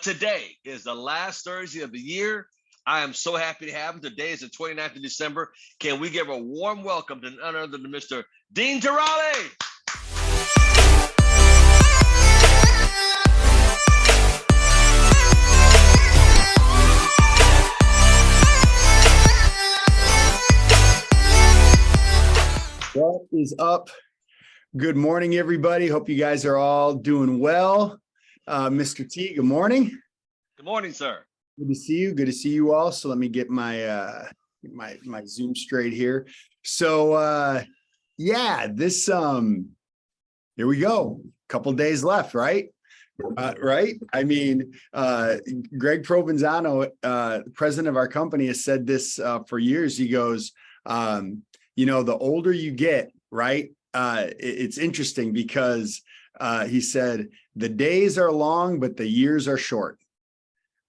Today is the last Thursday of the year. I am so happy to have him. Today is the 29th of December. Can we give a warm welcome to none other than Mr. Dean Tarrolly? What is up? Good morning, everybody. Hope you guys are all doing well. Mr. T, good morning. Good morning, sir. Good to see you. Good to see you all. So let me get my my Zoom straight here. So this here we go. Couple days left, right? Right. I mean, Greg Provenzano, president of our company, has said this for years. He goes, the older you get, right? It's interesting because he said the days are long, but the years are short,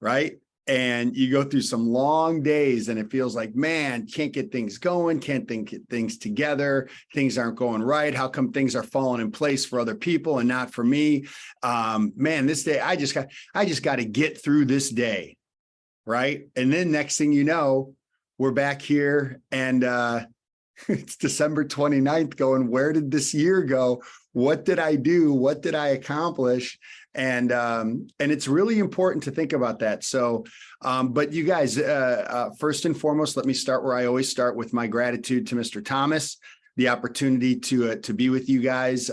right? And you go through some long days and it feels like, man, can't get things going, can't get things together. Things aren't going right. How come things are falling in place for other people and not for me? Man, this day, I just got to get through this day, right? And then next thing you know, we're back here and it's December 29th going, where did this year go? What did I do? What did I accomplish? And it's really important to think about that. So, but you guys, first and foremost, let me start where I always start with my gratitude to Mr. Thomas, the opportunity to be with you guys.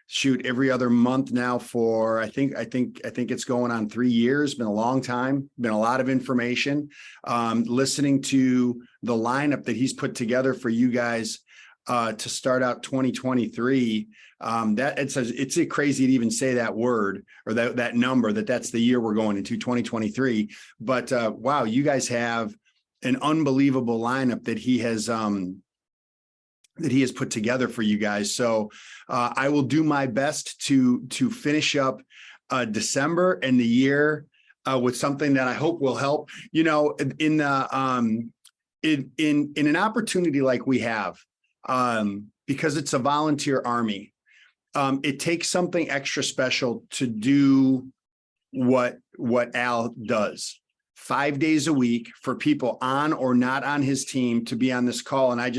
Shoot, every other month now for I think it's going on 3 years. Been a long time. Been a lot of information. Listening to the lineup that he's put together for you guys to start out 2023. That it's crazy to even say that word or that number. That's the year we're going into 2023. But wow, you guys have an unbelievable lineup that he has put together for you guys. So I will do my best to finish up December and the year with something that I hope will help. In an opportunity like we have, because it's a volunteer army, it takes something extra special to do what Al does. 5 days a week for people on or not on his team to be on this call. And I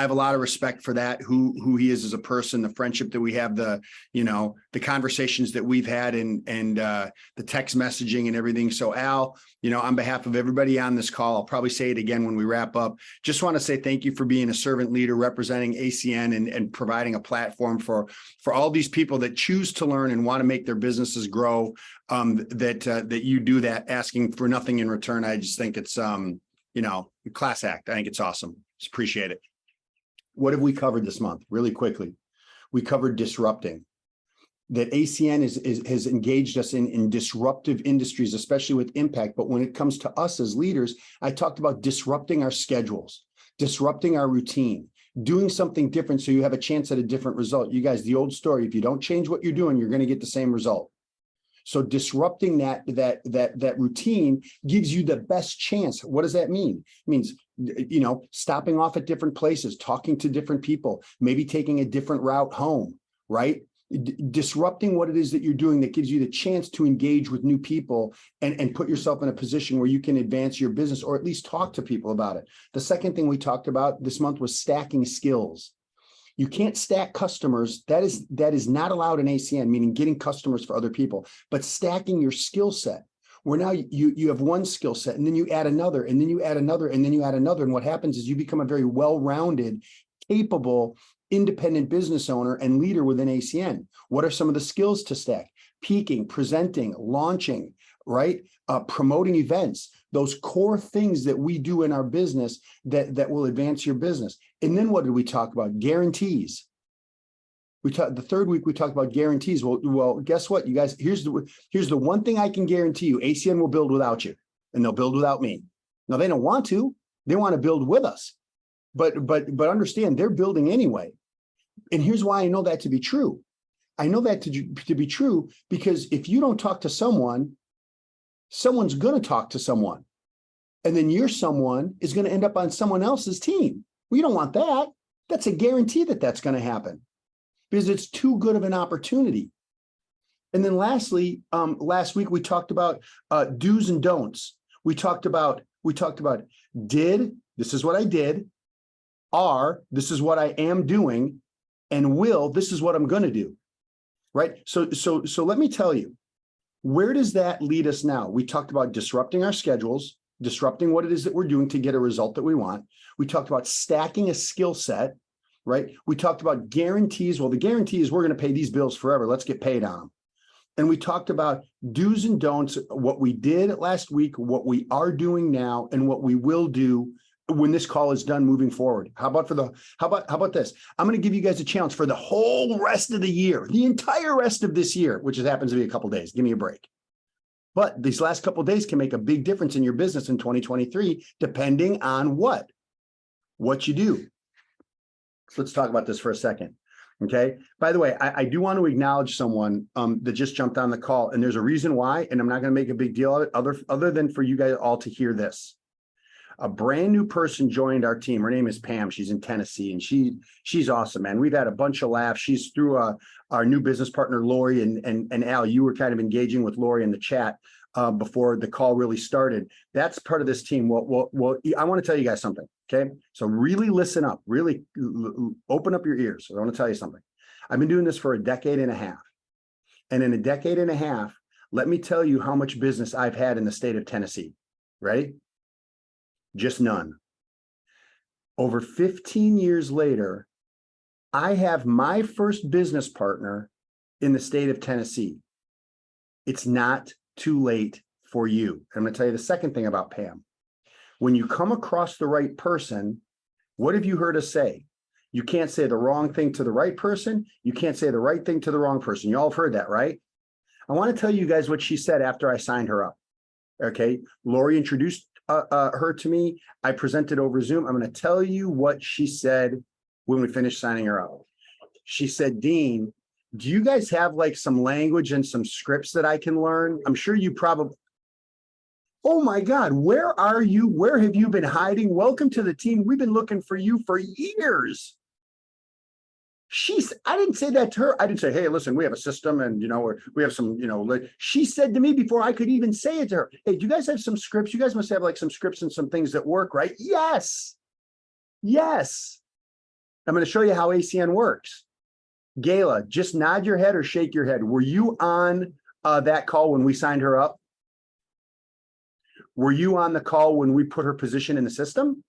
have a lot of respect for that, who he is as a person, the friendship that we have, the conversations that we've had and the text messaging and everything. So Al, on behalf of everybody on this call, I'll probably say it again when we wrap up. Just want to say thank you for being a servant leader, representing ACN and providing a platform for all these people that choose to learn and want to make their businesses grow, that you do that, asking for nothing in return. I just think it's, class act. I think it's awesome. Just appreciate it. What have we covered this month? Really quickly, we covered disrupting. That ACN has engaged us in disruptive industries, especially with impact. But when it comes to us as leaders, I talked about disrupting our schedules, disrupting our routine, doing something different so you have a chance at a different result. You guys, the old story, if you don't change what you're doing, you're going to get the same result. So disrupting that routine gives you the best chance. What does that mean? It means, stopping off at different places, talking to different people, maybe taking a different route home, right? Disrupting what it is that you're doing that gives you the chance to engage with new people and put yourself in a position where you can advance your business or at least talk to people about it. The second thing we talked about this month was stacking skills. You can't stack customers. That is not allowed in ACN, meaning getting customers for other people, but stacking your skill set, where now you have one skill set and then you add another and then you add another and then you add another. And what happens is you become a very well-rounded, capable, independent business owner and leader within ACN. What are some of the skills to stack? Peaking, presenting, launching, right? Promoting events, those core things that we do in our business that will advance your business. And then what did we talk about? Guarantees. The third week we talked about guarantees. Well, guess what, you guys? Here's the one thing I can guarantee you: ACN will build without you, and they'll build without me. Now they don't want to; they want to build with us, but understand they're building anyway. And here's why I know that to be true. I know that to be true because if you don't talk to someone, someone's going to talk to someone, and then your someone is going to end up on someone else's team. We don't want that. That's a guarantee that that's going to happen because it's too good of an opportunity. And then lastly, last week we talked about do's and don'ts. We talked about did, this is what I did, are, this is what I am doing, and will, this is what I'm going to do. Right? So let me tell you, where does that lead us now? We talked about disrupting our schedules, disrupting what it is that we're doing to get a result that we want. We talked about stacking a skill set, right? We talked about guarantees. Well, the guarantee is we're going to pay these bills forever. Let's get paid on them. And we talked about do's and don'ts, what we did last week, what we are doing now, and what we will do when this call is done moving forward. How about this? I'm going to give you guys a challenge for the whole rest of the year, the entire rest of this year, which happens to be a couple of days. Give me a break. But these last couple of days can make a big difference in your business in 2023, depending on what you do. So let's talk about this for a second. Okay. By the way, I do want to acknowledge someone that just jumped on the call, and there's a reason why, and I'm not going to make a big deal of it other than for you guys all to hear this. A brand new person joined our team. Her name is Pam. She's in Tennessee, and she's awesome, man. We've had a bunch of laughs. She's through our new business partner, Lori, and Al. You were kind of engaging with Lori in the chat before the call really started. That's part of this team. Well, I want to tell you guys something. Okay, so really listen up. Really open up your ears. I want to tell you something. I've been doing this for a decade and a half, and in a decade and a half, let me tell you how much business I've had in the state of Tennessee. Ready? Just none. Over 15 years later, I have my first business partner in the state of Tennessee. It's not too late for you. I'm going to tell you the second thing about Pam. When you come across the right person, what have you heard us say? You can't say the wrong thing to the right person. You can't say the right thing to the wrong person. You all have heard that, right? I want to tell you guys what she said after I signed her up. Okay. Lori introduced her to me. I presented over Zoom. I'm going to tell you what she said when we finished signing her up. She said, Dean, do you guys have like some language and some scripts that I can learn? I'm sure you probably, oh my God, where are you? Where have you been hiding? Welcome to the team. We've been looking for you for years. I didn't say that to her. I didn't say, hey, listen, we have a system and, we have some, she said to me before I could even say it to her, hey, do you guys have some scripts? You guys must have like some scripts and some things that work, right? Yes. Yes. I'm going to show you how ACN works. Gayla, just nod your head or shake your head. Were you on that call when we signed her up? Were you on the call when we put her position in the system?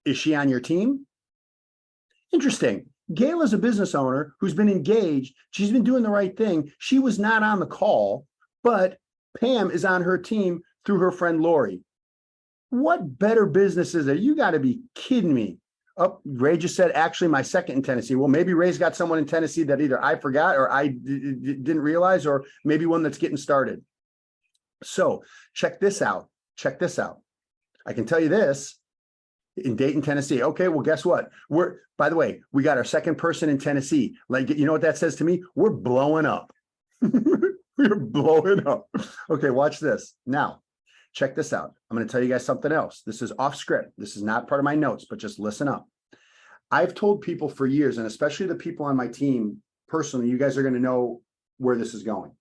Is she on your team? Interesting. Gail is a business owner who's been engaged. She's been doing the right thing. She was not on the call, but Pam is on her team through her friend Lori. What better business is there? You got to be kidding me. Oh, Ray just said, actually, my second in Tennessee. Well, maybe Ray's got someone in Tennessee that either I forgot or I didn't realize, or maybe one that's getting started. So check this out. Check this out. I can tell you this. In Dayton, Tennessee. Okay, well, guess what? By the way, we got our second person in Tennessee. Like, you know what that says to me? We're blowing up. We're blowing up. Okay, watch this. Now, check this out. I'm going to tell you guys something else. This is off script. This is not part of my notes, but just listen up. I've told people for years, and especially the people on my team personally, you guys are going to know where this is going.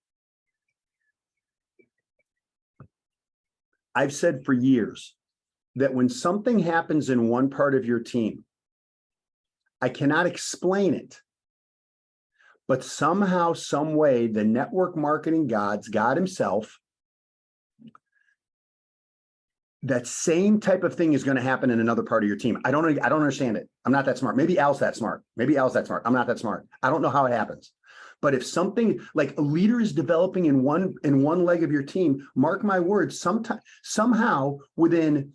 I've said for years that when something happens in one part of your team, I cannot explain it, but somehow, some way, the network marketing gods, God himself, that same type of thing is going to happen in another part of your team. I don't understand it. I'm not that smart. Maybe Al's that smart. I'm not that smart. I don't know how it happens. But if something like a leader is developing in one leg of your team, mark my words, somehow within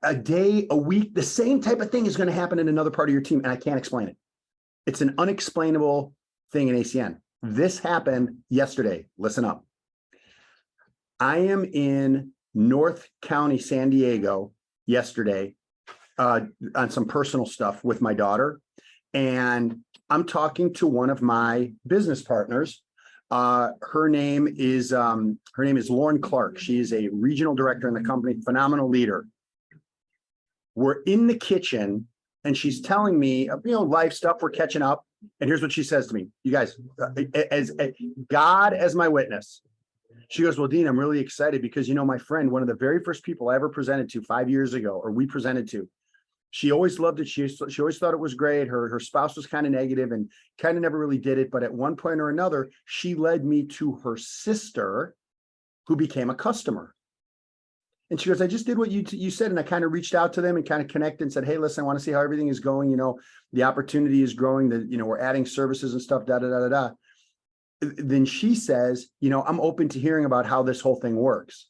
a day, a week, the same type of thing is going to happen in another part of your team, and I can't explain it. It's an unexplainable thing in ACN. This happened yesterday. Listen up. I am in North County, San Diego yesterday on some personal stuff with my daughter, and I'm talking to one of my business partners. Her name is Lauren Clark. She is a regional director in the company, phenomenal leader. We're in the kitchen and she's telling me, life stuff, we're catching up. And here's what she says to me, you guys, as God as my witness. She goes, well, Dean, I'm really excited because, you know, my friend, one of the very first people I ever presented to 5 years ago, or we presented to, she always loved it. She always thought it was great. Her spouse was kind of negative and kind of never really did it. But at one point or another, she led me to her sister who became a customer. And she goes, I just did what you said. And I kind of reached out to them and kind of connected and said, hey, listen, I want to see how everything is going. You know, the opportunity is growing, that, you know, we're adding services and stuff, da, da, da, da, da. Then she says, you know, I'm open to hearing about how this whole thing works.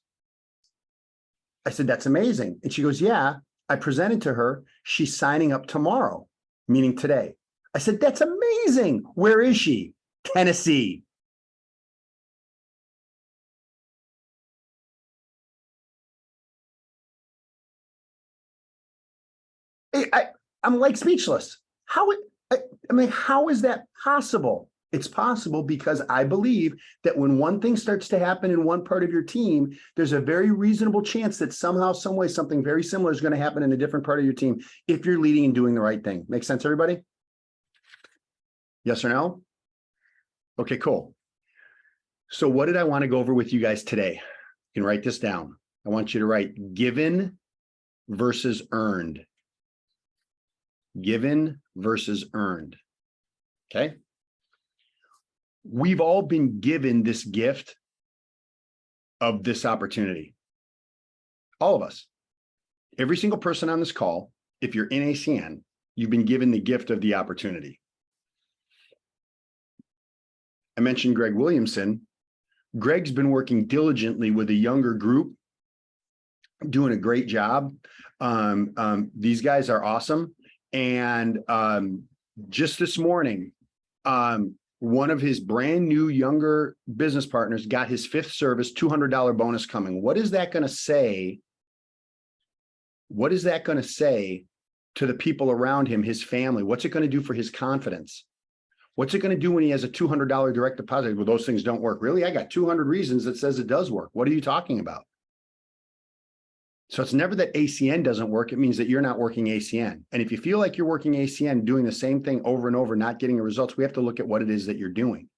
I said, that's amazing. And she goes, yeah, I presented to her. She's signing up tomorrow, meaning today. I said, that's amazing. Where is she? Tennessee. I'm like speechless. How is that possible? It's possible because I believe that when one thing starts to happen in one part of your team, there's a very reasonable chance that somehow, some way, something very similar is going to happen in a different part of your team if you're leading and doing the right thing. Make sense, everybody? Yes or no? Okay, cool. So what did I want to go over with you guys today? You can write this down. I want you to write given versus earned. Given versus earned. Okay. We've all been given this gift of this opportunity. All of us. Every single person on this call, if you're in ACN, you've been given the gift of the opportunity. I mentioned Greg Williamson. Greg's been working diligently with a younger group, doing a great job. These guys are awesome. And just this morning, one of his brand new younger business partners got his 5th service $200 bonus coming. What is that going to say? What is that going to say to the people around him, his family? What's it going to do for his confidence? What's it going to do when he has a $200 direct deposit? Well, those things don't work. Really? I got 200 reasons that says it does work. What are you talking about? So it's never that ACN doesn't work. It means that you're not working ACN. And if you feel like you're working ACN, doing the same thing over and over, not getting the results, we have to look at what it is that you're doing.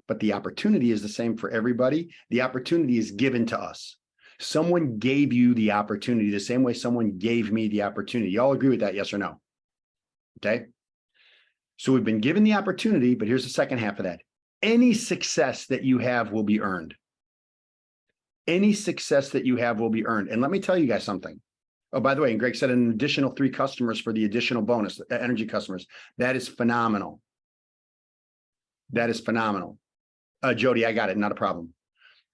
But the opportunity is the same for everybody. The opportunity is given to us. Someone gave you the opportunity the same way someone gave me the opportunity. You all agree with that, yes or no? Okay. So we've been given the opportunity, but here's the second half of that. Any success that you have will be earned. Any success that you have will be earned. And let me tell you guys something. Oh, by the way, and Greg said an additional 3 customers for the additional bonus, energy customers. That is phenomenal. That is phenomenal. Jody, I got it. Not a problem.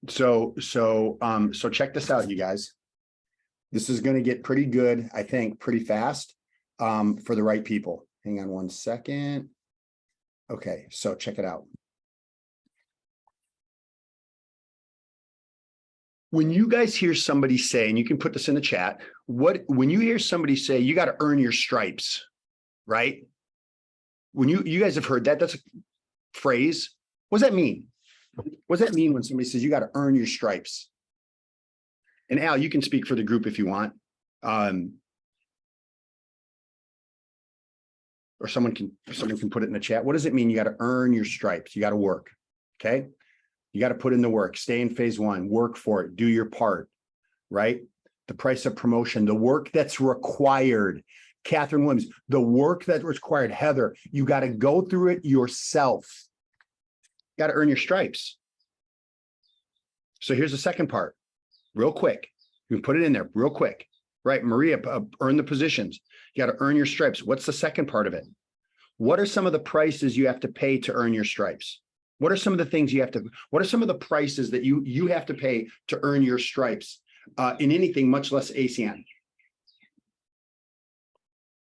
So check this out, you guys. This is going to get pretty good, I think, pretty fast for the right people. Hang on one second. Okay, so check it out. When you guys hear somebody say, and you can put this in the chat, when you hear somebody say, you got to earn your stripes, right? When you guys have heard that, that's a phrase. What does that mean? What does that mean when somebody says you got to earn your stripes? And Al, you can speak for the group if you want. Or someone can put it in the chat. What does it mean? You got to earn your stripes. You got to work. Okay. You got to put in the work, stay in phase 1, work for it, do your part, right? The price of promotion, the work that's required. Catherine Williams, the work that's required. Heather, you got to go through it yourself. You got to earn your stripes. So here's the second part, real quick. You can put it in there real quick, right? Maria, earn the positions. You got to earn your stripes. What's the second part of it? What are some of the prices you have to pay to earn your stripes? What are some of the things you have to, what are some of the prices that you have to pay to earn your stripes in anything, much less ACN?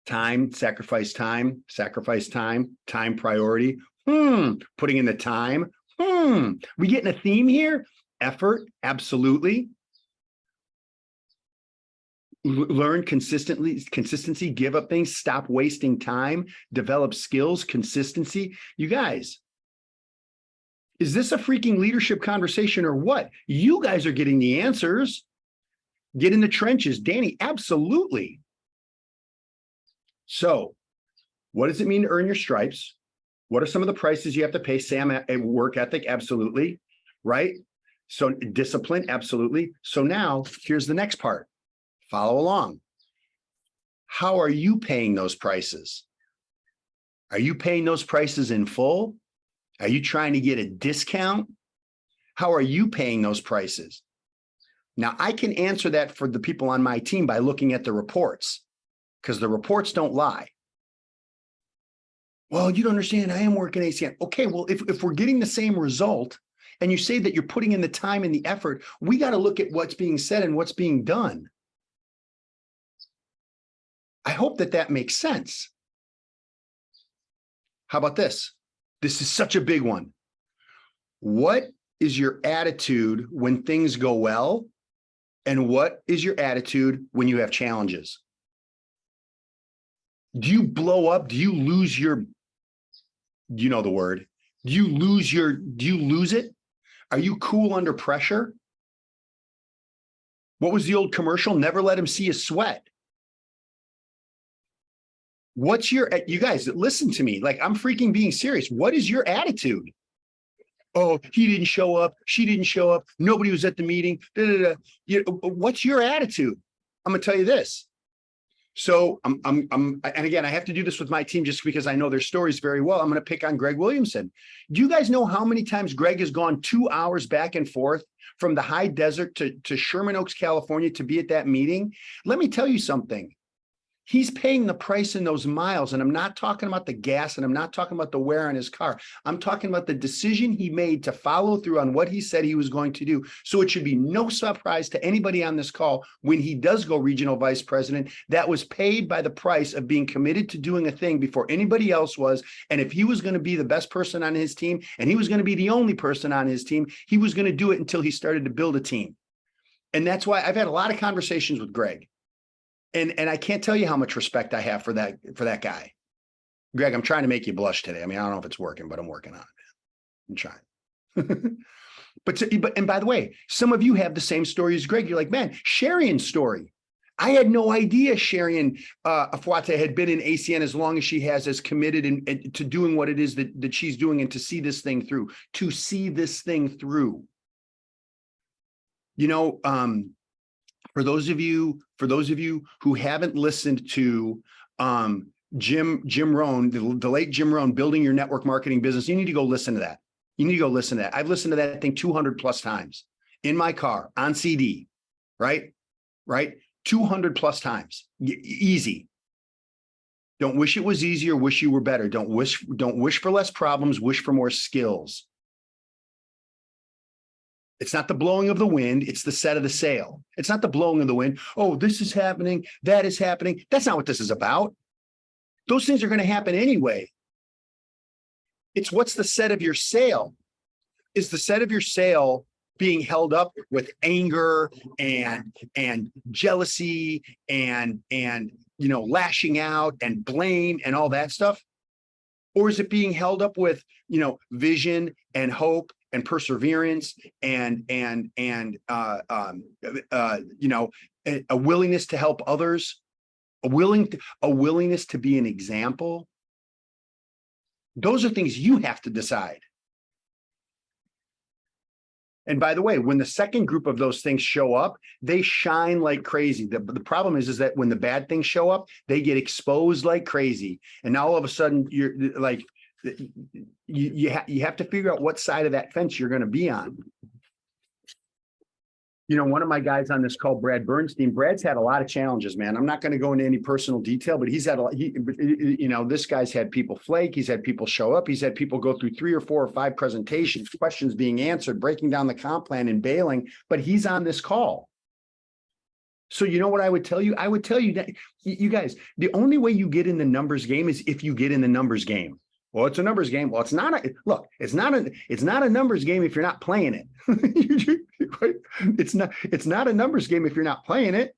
Time, sacrifice time, time priority. Putting in the time. We getting a theme here? Effort, absolutely. Learn consistency, give up things, stop wasting time, develop skills, consistency. You guys, is this a freaking leadership conversation or what? You guys are getting the answers. Get in the trenches. Danny, absolutely. So what does it mean to earn your stripes? What are some of the prices you have to pay? Sam, work ethic, absolutely, right? So discipline, absolutely. So now here's the next part. Follow along. How are you paying those prices? Are you paying those prices in full? Are you trying to get a discount? How are you paying those prices? Now, I can answer that for the people on my team by looking at the reports, because the reports don't lie. Well, you don't understand. I am working ACN. Okay, well, if we're getting the same result and you say that you're putting in the time and the effort, we got to look at what's being said and what's being done. I hope that that makes sense. How about this? This is such a big one. What is your attitude when things go well? And what is your attitude when you have challenges? Do you blow up? Do you lose your, you know the word, do you lose it? Are you cool under pressure? What was the old commercial? Never let him see you sweat. What's your, you guys, listen to me. Like, I'm freaking being serious. What is your attitude? Oh, he didn't show up. She didn't show up. Nobody was at the meeting. Da, da, da. What's your attitude? I'm gonna tell you this. So and again, I have to do this with my team just because I know their stories very well. I'm going to pick on Greg Williamson. Do you guys know how many times Greg has gone 2 hours back and forth from the high desert to Sherman Oaks, California to be at that meeting? Let me tell you something. He's paying the price in those miles. And I'm not talking about the gas and I'm not talking about the wear on his car. I'm talking about the decision he made to follow through on what he said he was going to do. So it should be no surprise to anybody on this call when he does go regional vice president, that was paid by the price of being committed to doing a thing before anybody else was. And if he was going to be the best person on his team and he was going to be the only person on his team, he was going to do it until he started to build a team. And that's why I've had a lot of conversations with Greg. And I can't tell you how much respect I have for that guy. Greg, I'm trying to make you blush today. I mean, I don't know if it's working, but I'm working on it. I'm trying. But and by the way, some of you have the same story as Greg. You're like, man, Sharian's story. I had no idea Sharian Afuate had been in ACN as long as she has, as committed and to doing what it is that she's doing and to see this thing through, You know, for those of you who haven't listened to Jim Rohn, the late Jim Rohn, Building Your Network Marketing Business, you need to go listen to that. I've listened to that thing 200 plus times in my car on CD, right? 200 plus times, easy. Don't wish it was easier, wish you were better. Don't wish for less problems, wish for more skills. It's not the blowing of the wind, it's the set of the sail. It's not the blowing of the wind. Oh, this is happening, that is happening. That's not what this is about. Those things are going to happen anyway. It's what's the set of your sail? Is the set of your sail being held up with anger and jealousy and lashing out and blame and all that stuff? Or is it being held up with vision and hope and perseverance and a willingness to help others, a willingness to be an example? Those are things you have to decide. And by the way, when the second group of those things show up, they shine like crazy. The problem is that when the bad things show up, they get exposed like crazy. And now all of a sudden you're like, you have to figure out what side of that fence you're going to be on. One of my guys on this call, Brad Bernstein, Brad's had a lot of challenges, man. I'm not going to go into any personal detail, but he's had this guy's had people flake. He's had people show up. He's had people go through 3 or 4 or 5 presentations, questions being answered, breaking down the comp plan and bailing, but he's on this call. So you know what I would tell you? I would tell you that you guys, the only way you get in the numbers game is if you get in the numbers game. Well, it's a numbers game. Well, it's not it's not a numbers game if you're not playing it. It's not a numbers game if you're not playing it.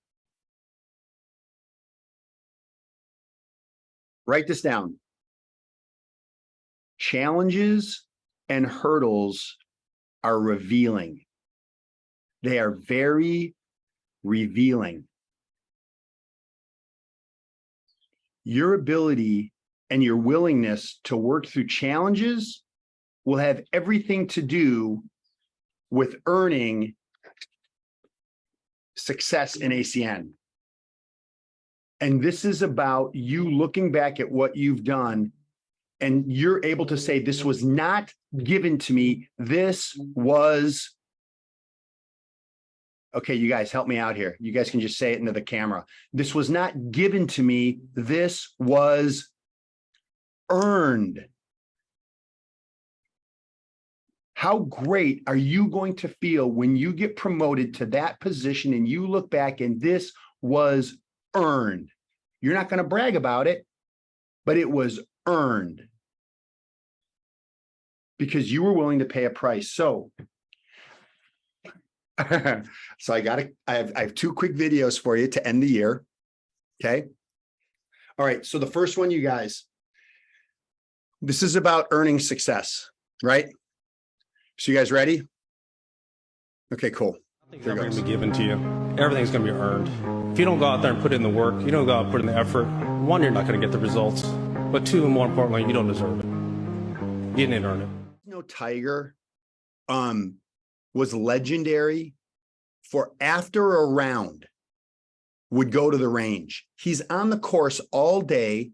Write this down. Challenges and hurdles are revealing. They are very revealing. Your ability and your willingness to work through challenges will have everything to do with earning success in ACN. And this is about you looking back at what you've done, and you're able to say, this was not given to me. This was, okay, you guys help me out here. You guys can just say it into the camera. This was not given to me. This was earned. How great are you going to feel when you get promoted to that position and you look back and this was earned? You're not going to brag about it, but it was earned because you were willing to pay a price. So, I have two quick videos for you to end the year. Okay. All right. So the first one, you guys, this is about earning success, right? So you guys ready? Okay, cool. Nothing's ever going to be given to you. Everything's going to be earned. If you don't go out there and put in the work, you don't go out and put in the effort, one, you're not going to get the results. But two, and more importantly, you don't deserve it. You didn't earn it. No, Tiger was legendary for after a round would go to the range. He's on the course all day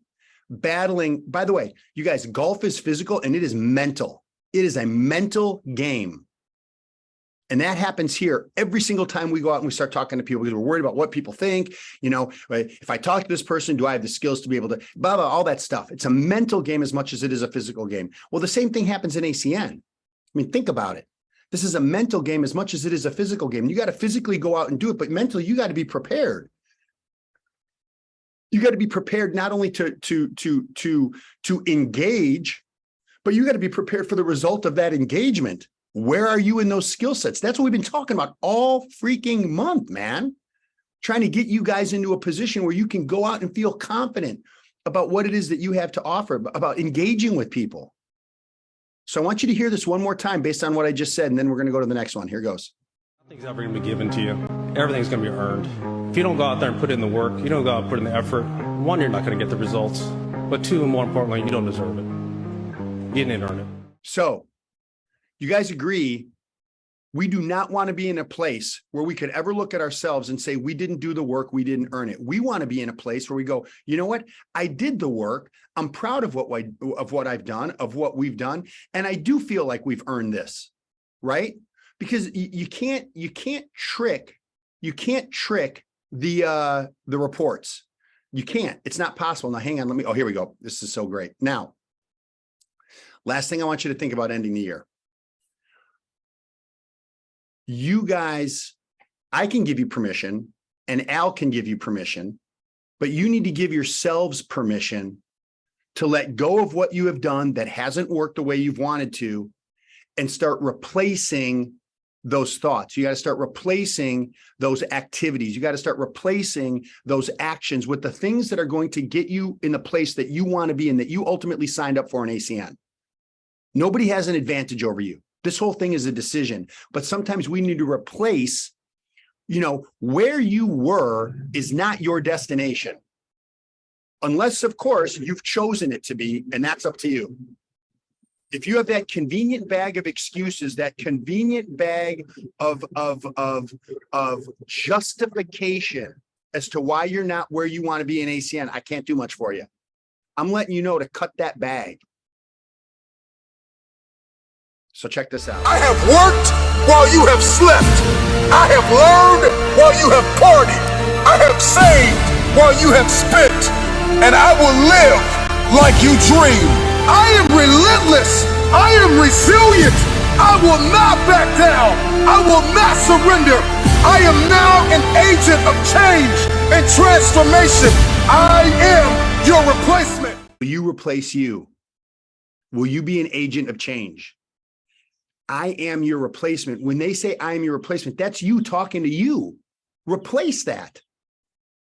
battling. By the way, you guys, golf is physical and it is mental. It is a mental game. And that happens here every single time we go out and we start talking to people because we're worried about what people think. You know, if I talk to this person, do I have the skills to be able to, blah, blah, all that stuff. It's a mental game as much as it is a physical game. Well, the same thing happens in ACN. I mean, think about it. This is a mental game as much as it is a physical game. You got to physically go out and do it, but mentally, you got to be prepared. You got to be prepared not only to engage, but you got to be prepared for the result of that engagement. Where are you in those skill sets? That's what we've been talking about all freaking month, man. Trying to get you guys into a position where you can go out and feel confident about what it is that you have to offer, about engaging with people. So I want you to hear this one more time based on what I just said, and then we're going to go to the next one. Here goes. Nothing's ever going to be given to you. Everything's going to be earned. If you don't go out there and put in the work, you don't go out and put in the effort, one, you're not going to get the results. But two, and more importantly, you don't deserve it. You didn't earn it. So you guys agree, we do not want to be in a place where we could ever look at ourselves and say, we didn't do the work, we didn't earn it. We want to be in a place where we go, you know what? I did the work. I'm proud of what I've done, of what we've done. And I do feel like we've earned this, right? Because you can't trick the reports. You can't, it's not possible. Now, hang on, oh, here we go. This is so great. Now, last thing I want you to think about ending the year. You guys, I can give you permission and Al can give you permission, but you need to give yourselves permission to let go of what you have done that hasn't worked the way you've wanted to and start replacing those thoughts. You got to start replacing those activities. You got to start replacing those actions with the things that are going to get you in the place that you want to be and that you ultimately signed up for in ACN. Nobody has an advantage over you. This whole thing is a decision, but sometimes we need to replace, you know, where you were is not your destination. Unless, of course, you've chosen it to be, and that's up to you. If you have that convenient bag of excuses, that convenient bag of justification as to why you're not where you want to be in ACN, I can't do much for you. I'm letting you know to cut that bag. So check this out. I have worked while you have slept. I have learned while you have partied. I have saved while you have spent. And I will live like you dream. I am relentless. I am resilient. I will not back down. I will not surrender. I am now an agent of change and transformation. I am your replacement. Will you replace you? Will you be an agent of change? I am your replacement. When they say I am your replacement, that's you talking to you. Replace that.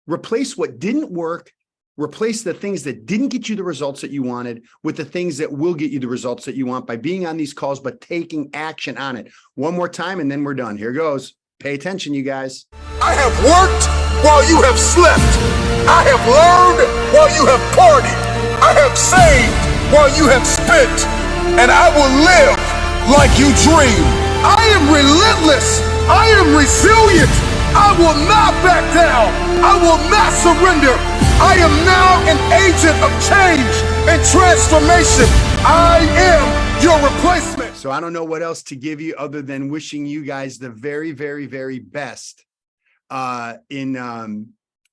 Replace what didn't work. Replace the things that didn't get you the results that you wanted with the things that will get you the results that you want by being on these calls, but taking action on it. One more time, and then we're done. Here goes. Pay attention, you guys. I have worked while you have slept. I have learned while you have partied. I have saved while you have spent, and I will live like you dream. I am relentless. I am resilient. I will not back down. I will not surrender. I am now an agent of change and transformation. I am your replacement. So I don't know what else to give you other than wishing you guys the very, very, very best in the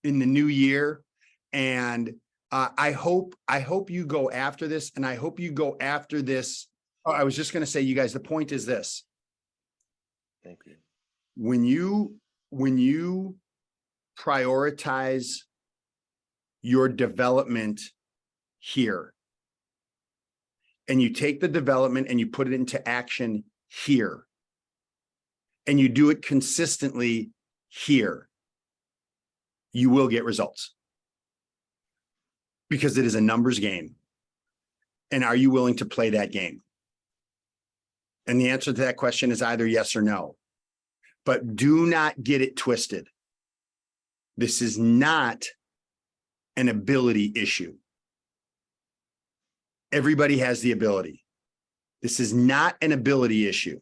new year. And I hope you go after this, and I hope you go after this. Oh, I was just going to say, you guys, the point is this. Thank you. When you prioritize your development here, and you take the development and you put it into action here, and you do it consistently here, you will get results, because it is a numbers game. And are you willing to play that game? And the answer to that question is either yes or no. But do not get it twisted. This is not an ability issue. Everybody has the ability. This is not an ability issue.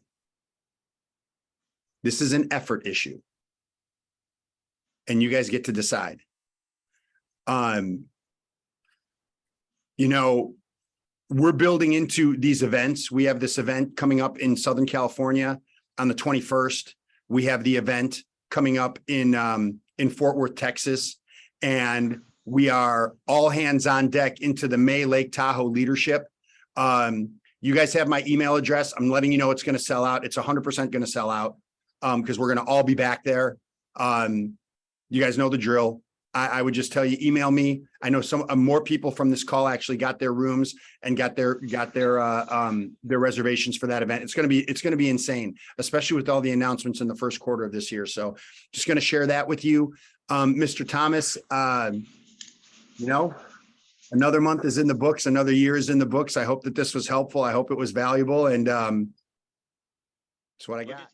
This is an effort issue. And you guys get to decide. You know, we're building into these events. We have this event coming up in Southern California on the 21st. We have the event coming up in Fort Worth, Texas, and we are all hands on deck into the May Lake Tahoe leadership. You guys have my email address. I'm letting you know it's going to sell out. It's 100% going to sell out because we're going to all be back there. You guys know the drill. I would just tell you, email me. I know some more people from this call actually got their rooms and got their reservations for that event. It's going to be insane, especially with all the announcements in the first quarter of this year. So just going to share that with you. Mr. Thomas, you know, another month is in the books. Another year is in the books. I hope that this was helpful. I hope it was valuable. And that's what I got.